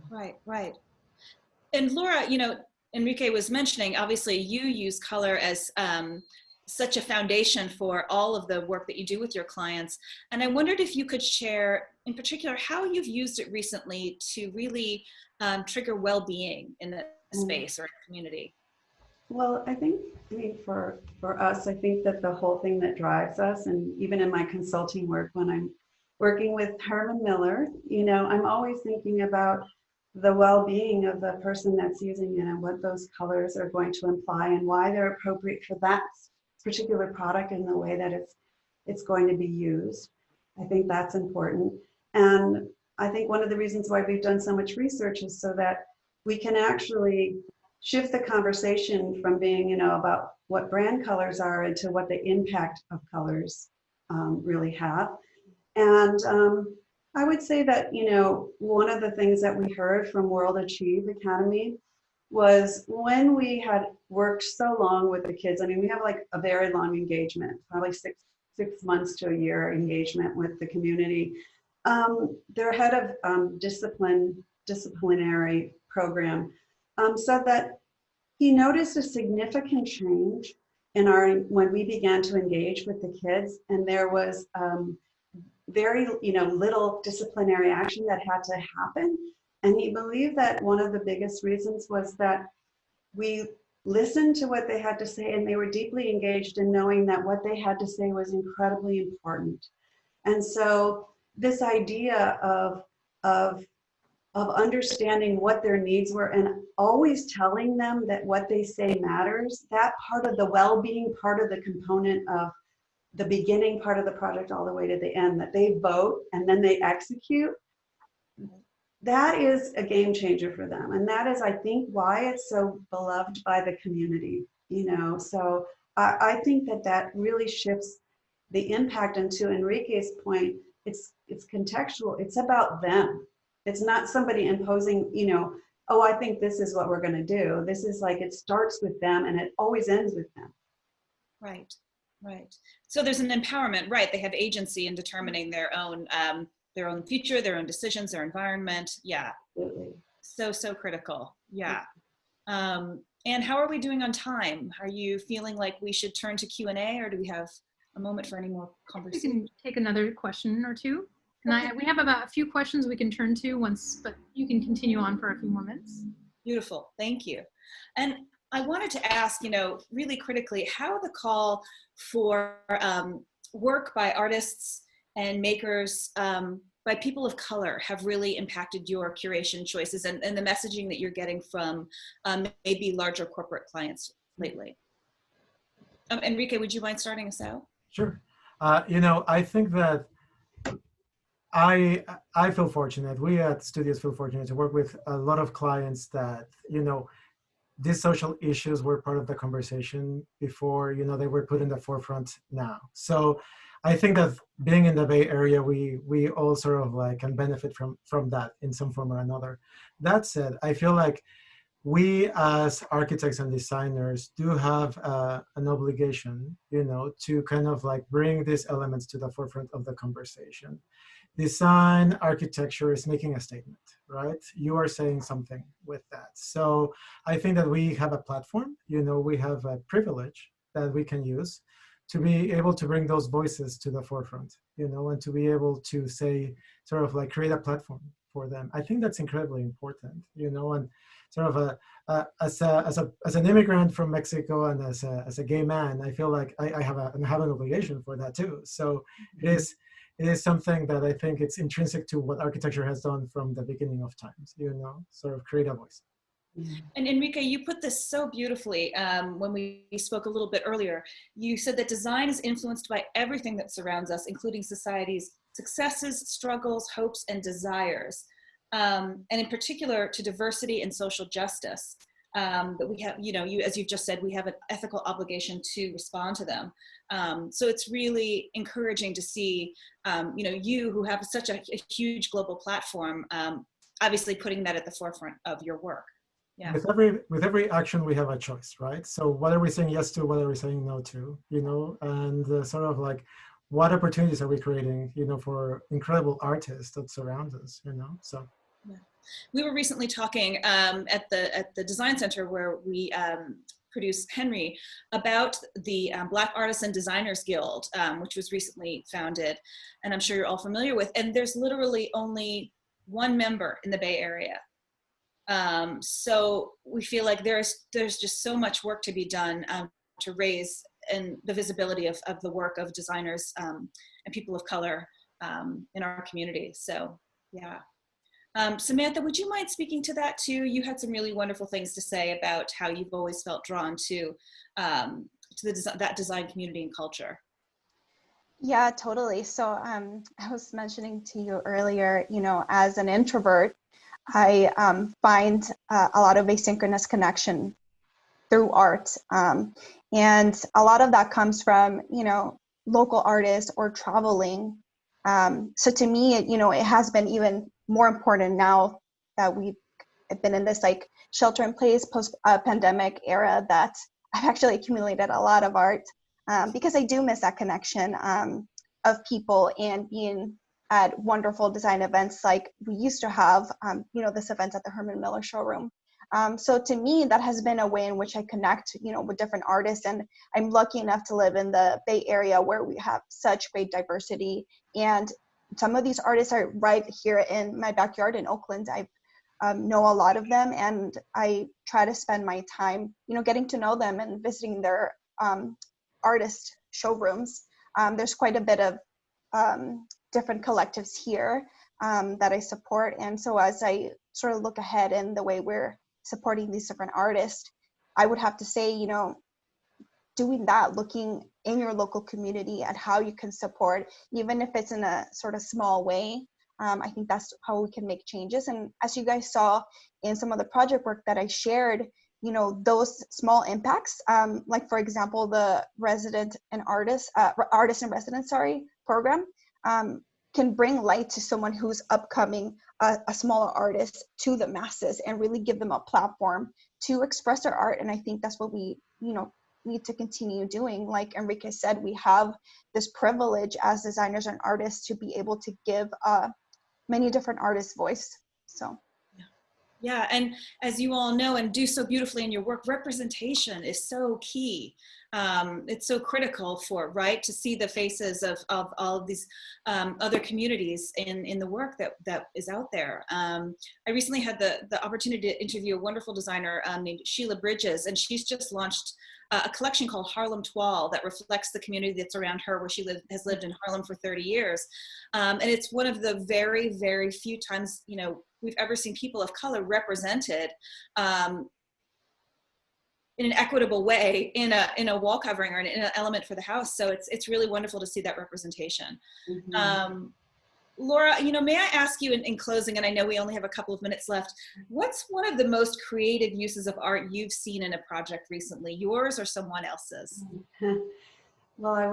Right, right. And Laura, Enrique was mentioning, obviously you use color as such a foundation for all of the work that you do with your clients. And I wondered if you could share, in particular, how you've used it recently to really trigger well-being in a space or a community. Well, I mean, for us, I think that the whole thing that drives us, and even in my consulting work, when I'm working with Herman Miller, you know, I'm always thinking about the well-being of the person that's using it and what those colors are going to imply and why they're appropriate for that particular product in the way that it's going to be used. I think that's important. And I think one of the reasons why we've done so much research is so that we can actually shift the conversation from being, you know, about what brand colors are into what the impact of colors really have. And I would say that, you know, one of the things that we heard from World Achieve Academy was when we had worked so long with the kids. I mean, we have like a very long engagement, probably six months to a year engagement with the community. Their head of disciplinary program said that he noticed a significant change in when we began to engage with the kids, and there was very, you know, little disciplinary action that had to happen. And he believed that one of the biggest reasons was that we listened to what they had to say, and they were deeply engaged in knowing that what they had to say was incredibly important. And so this idea of understanding what their needs were and always telling them that what they say matters, that part of the well-being part of the component of the beginning part of the project all the way to the end, that they vote and then they execute, that is a game changer for them. And that is, I think, why it's so beloved by the community, you know. So I think that that really shifts the impact. And to Enrique's point, it's contextual. It's about them. It's not somebody imposing, you know, oh, I think this is what we're going to do. This is like, it starts with them and it always ends with them. Right, right. So there's an empowerment, right? They have agency in determining their own future, their own decisions, their environment. Yeah. Absolutely. So critical. Yeah. And how are we doing on time? Are you feeling like we should turn to Q&A, or do we have a moment for any more We conversation? can take another question or two. And we have about a few questions we can turn to once, but you can continue on for a few more minutes. Beautiful, thank you. And I wanted to ask, you know, really critically, how the call for work by artists and makers, by people of color, have really impacted your curation choices and the messaging that you're getting from maybe larger corporate clients lately. Enrique, would you mind starting us out? Sure. You know, I think that I feel fortunate. We at Studios feel fortunate to work with a lot of clients that, you know, these social issues were part of the conversation before, you know, they were put in the forefront now. So I think that being in the Bay Area, we all sort of like can benefit from that in some form or another. That said, I feel like we as architects and designers do have an obligation, you know, to kind of like bring these elements to the forefront of the conversation. Design architecture is making a statement, right? You are saying something with that. So I think that we have a platform, you know, we have a privilege that we can use to be able to bring those voices to the forefront, you know, and to be able to say, sort of like create a platform for them. I think that's incredibly important, you know, and sort of as an immigrant from Mexico and as a gay man, I feel like I have an obligation for that too. So it is something that I think it's intrinsic to what architecture has done from the beginning of times, you know, sort of create a voice. And Enrique, you put this so beautifully when we spoke a little bit earlier. You said that design is influenced by everything that surrounds us, including society's successes, struggles, hopes, and desires. And in particular to diversity and social justice. That we have, you know, as you've just said, we have an ethical obligation to respond to them. So it's really encouraging to see, you know, you who have such a huge global platform, obviously putting that at the forefront of your work. Yeah. With every action, we have a choice, right? So what are we saying yes to? What are we saying no to? You know, and sort of like, what opportunities are we creating? You know, for incredible artists that surround us. You know, so. Yeah. We were recently talking at the design center where we produce Henry about the Black Artisan Designers Guild, which was recently founded, and I'm sure you're all familiar with. And there's literally only one member in the Bay Area. So we feel like there's just so much work to be done to raise and the visibility of the work of designers and people of color in our community. So yeah. Samantha, would you mind speaking to that too? You had some really wonderful things to say about how you've always felt drawn to that design community and culture. Yeah, totally. So I was mentioning to you earlier, you know, as an introvert, I find a lot of asynchronous connection through art. And a lot of that comes from, you know, local artists or traveling. So to me, you know, it has been even more important now that we've been in this like shelter in place post pandemic era, that I've actually accumulated a lot of art because I do miss that connection of people and being at wonderful design events like we used to have, you know, this event at the Herman Miller showroom. So to me, that has been a way in which I connect, you know, with different artists. And I'm lucky enough to live in the Bay Area where we have such great diversity. And some of these artists are right here in my backyard in Oakland. I know a lot of them, and I try to spend my time, you know, getting to know them and visiting their artist showrooms. There's quite a bit of different collectives here that I support. And so as I sort of look ahead in the way we're supporting these different artists, I would have to say, you know, doing that, looking in your local community at how you can support, even if it's in a sort of small way. I think that's how we can make changes. And as you guys saw in some of the project work that I shared, you know, those small impacts, like for example, the resident and artist in residence, program, can bring light to someone who's upcoming, a smaller artist, to the masses, and really give them a platform to express their art. And I think that's what we, you know, need to continue doing. Like Enrique said, we have this privilege as designers and artists to be able to give many different artists voice. So. Yeah, and as you all know and do so beautifully in your work, representation is so key. It's so critical for, right, to see the faces of all of these other communities in the work that is out there. I recently had the opportunity to interview a wonderful designer named Sheila Bridges, and she's just launched a collection called Harlem Toile that reflects the community that's around her, where she has lived in Harlem for 30 years. And it's one of the very, very few times, you know, we've ever seen people of color represented in an equitable way in a wall covering or in an element for the house. So it's really wonderful to see that representation. Mm-hmm. Laura, you know, may I ask you in closing, and I know we only have a couple of minutes left, what's one of the most creative uses of art you've seen in a project recently, yours or someone else's? Well, I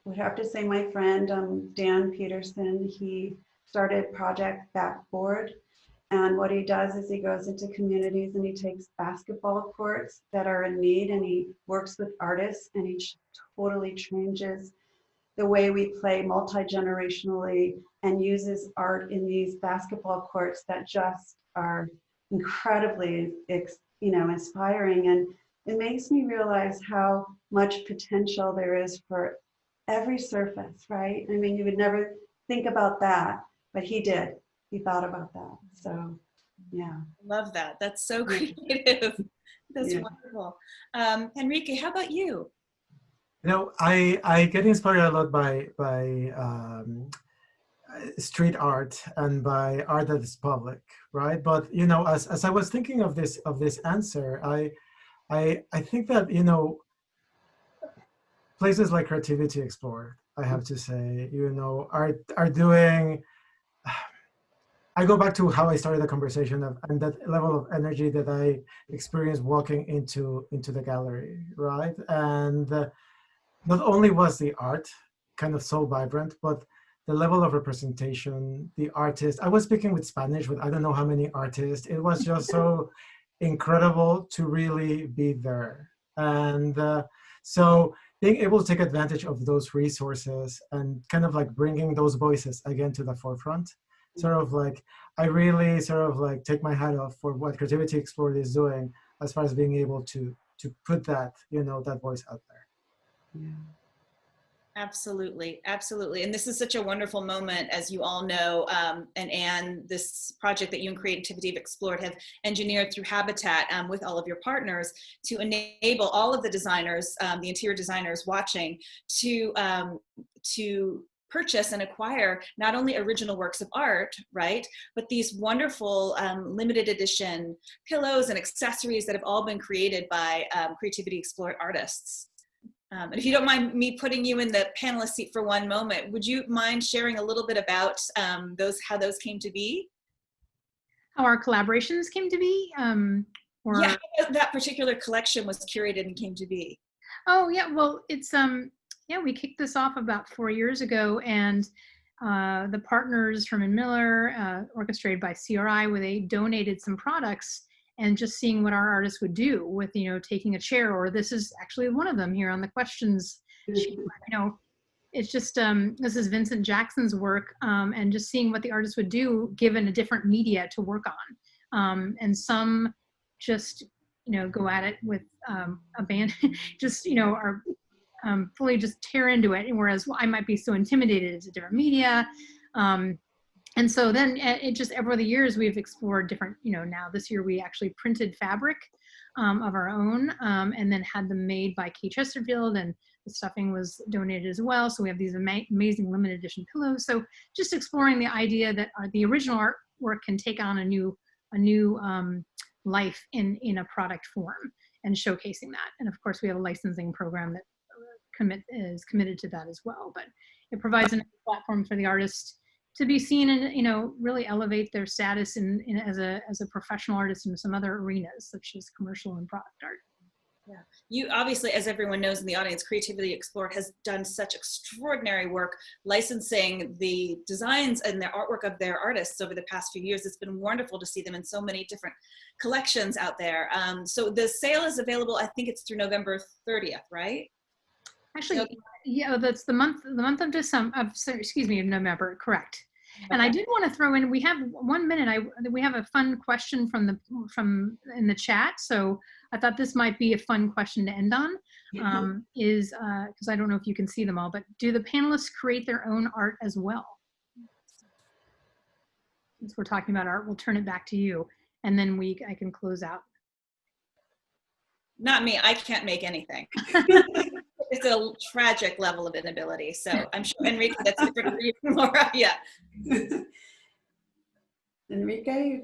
would have to say my friend, Dan Peterson. He started Project Backboard. And what he does is he goes into communities and he takes basketball courts that are in need, and he works with artists, and he totally changes the way we play multi-generationally, and uses art in these basketball courts that just are incredibly, you know, inspiring. And it makes me realize how much potential there is for every surface, right? I mean, you would never think about that, but he did. He thought about that. So, yeah. Love that. That's so creative. That's wonderful. Enrique, how about you? You know, I get inspired a lot by street art and by art that is public, right? But you know, as I was thinking of this answer, I think that, you know, places like Creativity Explored, I have to say, you know, are doing. I go back to how I started the conversation and that level of energy that I experienced walking into the gallery, right? And not only was the art kind of so vibrant, but the level of representation, the artist. I was speaking with Spanish with I don't know how many artists. It was just so incredible to really be there. And so being able to take advantage of those resources and kind of like bringing those voices again to the forefront, sort of like, I really sort of like take my hat off for what Creativity Explored is doing as far as being able to to put that, that voice out there. Yeah. Absolutely, absolutely. And this is such a wonderful moment, as you all know, and Anne, this project that you and Creativity have explored have engineered through Habitat with all of your partners to enable all of the designers, the interior designers watching, to purchase and acquire not only original works of art, right, but these wonderful limited edition pillows and accessories that have all been created by Creativity Explored artists. And if you don't mind me putting you in the panelist seat for one moment, would you mind sharing a little bit about how those came to be? How our collaborations came to be? Or... Yeah, how that particular collection was curated and came to be. Oh yeah, well, it's yeah, we kicked this off about 4 years ago, and the partners Herman Miller, orchestrated by CRI, where they donated some products, and just seeing what our artists would do with, taking a chair, or this is actually one of them here on the questions sheet. It's just, this is Vincent Jackson's work, and just seeing what the artists would do given a different media to work on. And some just, go at it with a band, just, are fully just tear into it. And whereas I might be so intimidated, it's a different media. And so then it just, over the years, we've explored different, now this year we actually printed fabric of our own, and then had them made by Kay Chesterfield, and the stuffing was donated as well. So we have these amazing limited edition pillows. So just exploring the idea that the original artwork can take on a new life in a product form, and showcasing that. And of course, we have a licensing program that is committed to that as well. But it provides a platform for the artist to be seen and really elevate their status as a professional artist in some other arenas, such as commercial and product art. Yeah, you obviously, as everyone knows in the audience, Creativity Explored has done such extraordinary work licensing the designs and the artwork of their artists over the past few years. It's been wonderful to see them in so many different collections out there. So the sale is available, I think it's through November 30th, right? Actually, yeah, that's the month of December, of November, correct. And I did want to throw in, we have 1 minute, we have a fun question from in the chat. So I thought this might be a fun question to end on, is, because I don't know if you can see them all, but do the panelists create their own art as well? Since we're talking about art, we'll turn it back to you, and then I can close out. Not me, I can't make anything. It's a tragic level of inability. So I'm sure, Enrique, that's different for you, Laura. Yeah. Enrique?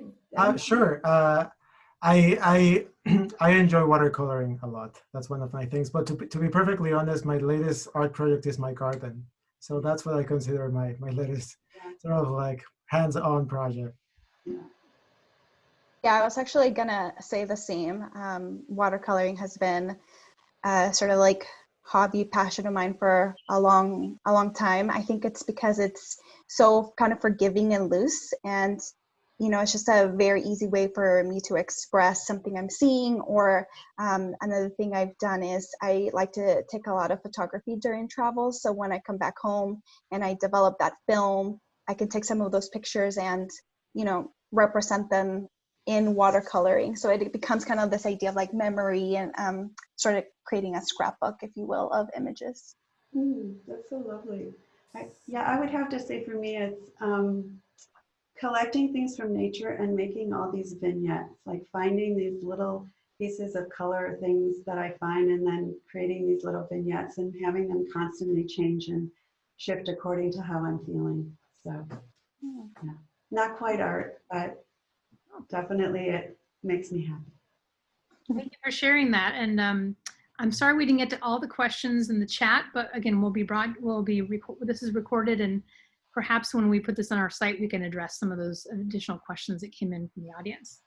Sure. I enjoy watercoloring a lot. That's one of my things. But to be perfectly honest, my latest art project is my garden. So that's what I consider my latest sort of like hands-on project. Yeah, I was actually gonna say the same. Watercoloring has been sort of like hobby passion of mine for a long time. I think it's because it's so kind of forgiving and loose, and it's just a very easy way for me to express something I'm seeing. Or another thing I've done is I like to take a lot of photography during travels, so when I come back home and I develop that film, I can take some of those pictures and represent them in watercoloring. So it becomes kind of this idea of like memory, and sort of creating a scrapbook, if you will, of images. That's so lovely. I would have to say for me, it's collecting things from nature and making all these vignettes, like finding these little pieces of color things that I find, and then creating these little vignettes and having them constantly change and shift according to how I'm feeling. So yeah, not quite art, but definitely it makes me happy. Thank you for sharing that. And I'm sorry we didn't get to all the questions in the chat, but again, this is recorded, and perhaps when we put this on our site, we can address some of those additional questions that came in from the audience.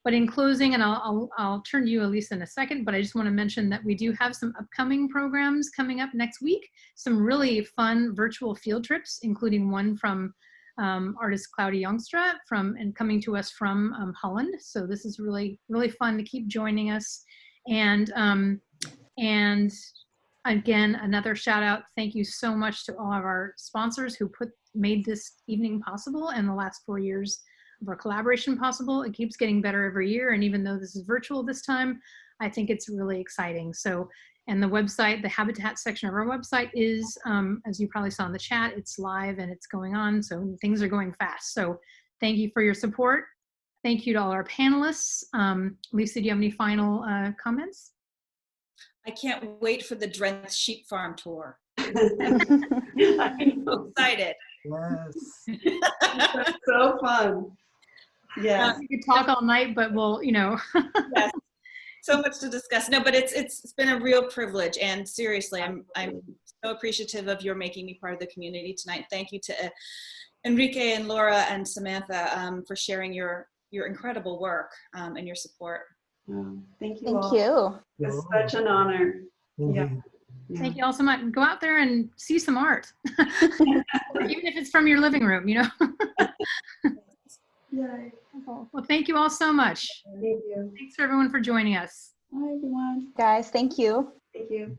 But in closing, and I'll turn to you, Alisa, in a second, but I just want to mention that we do have some upcoming programs coming up next week, some really fun virtual field trips, including one from artist Claudia Youngstra and coming to us from Holland. So this is really, really fun to keep joining us. And again, another shout out. Thank you so much to all of our sponsors who made this evening possible, and the last 4 years of our collaboration possible. It keeps getting better every year. And even though this is virtual this time, I think it's really exciting. So, and the website, the Habitat section of our website is, as you probably saw in the chat, it's live and it's going on. So things are going fast. So thank you for your support. Thank you to all our panelists. Lisa, do you have any final comments? I can't wait for the Drenth Sheep Farm tour. I I'm so excited. Yes. That's so fun. Yeah. We could talk all night, but we'll, Yes. So much to discuss. No, but it's been a real privilege, and seriously, I'm so appreciative of your making me part of the community tonight. Thank you to Enrique and Laura and Samantha for sharing your incredible work and your support. Thank you Thank all. you. It's such an honor. Yeah. Indeed. Thank you all so much. Go out there and see some art, even if it's from your living room, Yay. Well, thank you all so much. Thank you. Thanks for everyone for joining us. Hi, everyone. Guys, thank you. Thank you.